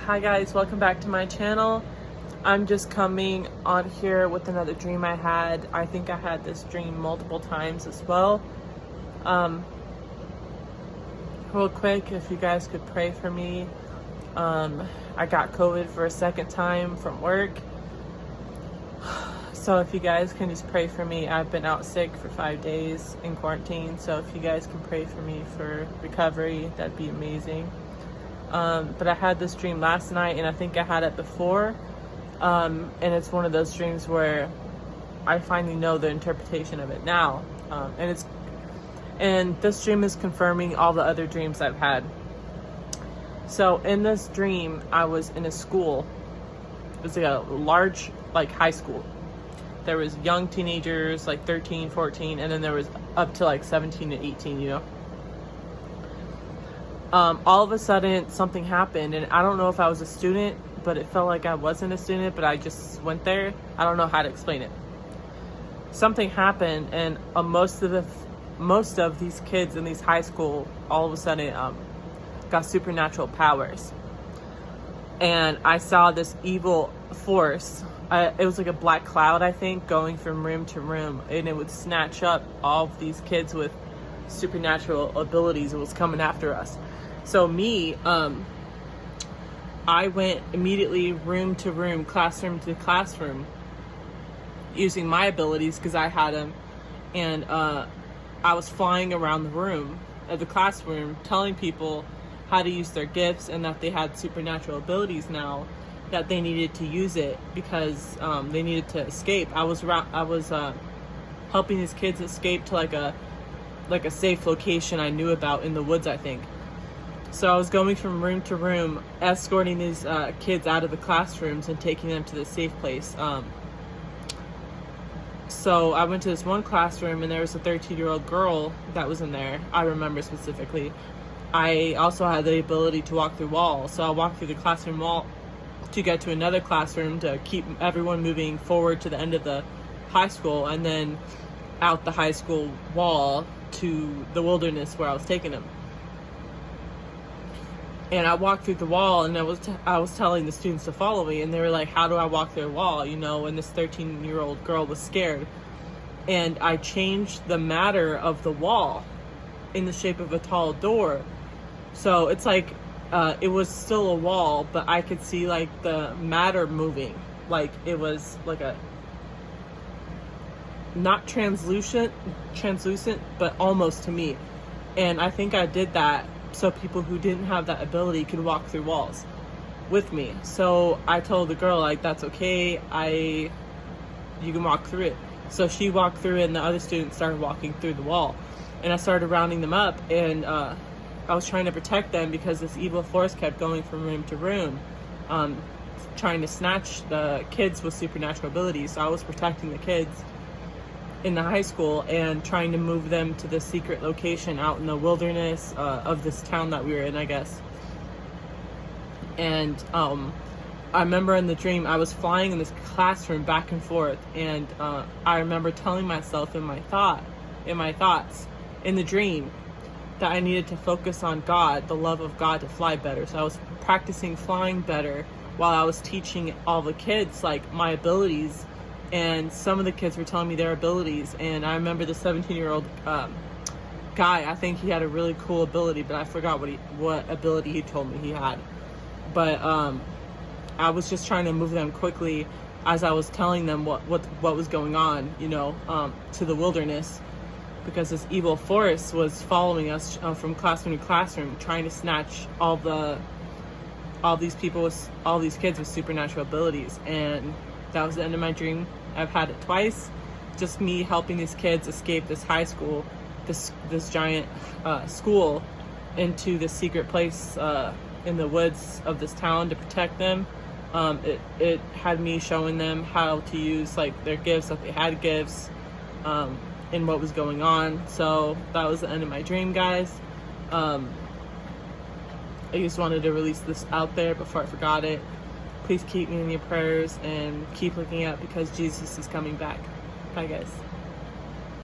Hi guys, welcome back to my channel. I'm just coming on here with another dream I had. I think I had this dream multiple times as well. Real quick, if you guys could pray for me. I got COVID for a second time from work. So if you guys can just pray for me. I've been out sick for 5 days in quarantine. So if you guys can pray for me for recovery, that'd be amazing. But I had this dream last night, and I think I had it before. And it's one of those dreams where I finally know the interpretation of it now. And this dream is confirming all the other dreams I've had. So in this dream, I was in a school. It was like a large, high school. There was young teenagers, 13, 14, and then there was up to 17 to 18, all of a sudden something happened, and I don't know if I was a student, but it felt like I wasn't a student, but I just went there. I don't know how to explain it. Something happened, and most of these kids in these high school all of a sudden got supernatural powers. And I saw this evil force. It was like a black cloud, I think, going from room to room, and it would snatch up all of these kids with supernatural abilities. It was coming after us. So me, I went immediately room to room, classroom to classroom, using my abilities because I had them. And I was flying around the room of the classroom, telling people how to use their gifts and that they had supernatural abilities now, that they needed to use it because they needed to escape. I was helping these kids escape to like a safe location I knew about in the woods, I think. So I was going from room to room, escorting these kids out of the classrooms and taking them to the safe place. So I went to this one classroom, and there was a 13-year-old girl that was in there. I remember specifically. I also had the ability to walk through walls. So I walked through the classroom wall to get to another classroom to keep everyone moving forward to the end of the high school, and then out the high school wall to the wilderness where I was taking them. And I walked through the wall, and I was telling the students to follow me, and they were like, how do I walk through a wall? And this 13-year-old girl was scared. And I changed the matter of the wall in the shape of a tall door. So it's like, it was still a wall, but I could see the matter moving. It was not translucent, but almost to me. And I think I did that so people who didn't have that ability could walk through walls with me. So I told the girl, that's okay, you can walk through it. So she walked through it, and the other students started walking through the wall. And I started rounding them up, and I was trying to protect them because this evil force kept going from room to room, trying to snatch the kids with supernatural abilities. So I was protecting the kids in the high school and trying to move them to the secret location out in the wilderness of this town that we were in, I guess. And I remember in the dream I was flying in this classroom back and forth, and I remember telling myself in my thoughts in the dream that I needed to focus on God, the love of God, to fly better. So I was practicing flying better while I was teaching all the kids my abilities. And some of the kids were telling me their abilities. And I remember the 17-year-old guy, I think he had a really cool ability, but I forgot what ability he told me he had. But I was just trying to move them quickly as I was telling them what was going on, to the wilderness, because this evil force was following us from classroom to classroom, trying to snatch all these kids with supernatural abilities. And that was the end of my dream. I've had it twice. Just me helping these kids escape this high school, this giant school, into this secret place in the woods of this town to protect them. It had me showing them how to use their gifts, that they had gifts, and what was going on. So that was the end of my dream, guys. I just wanted to release this out there before I forgot it. Please keep me in your prayers and keep looking up, because Jesus is coming back. Bye, guys.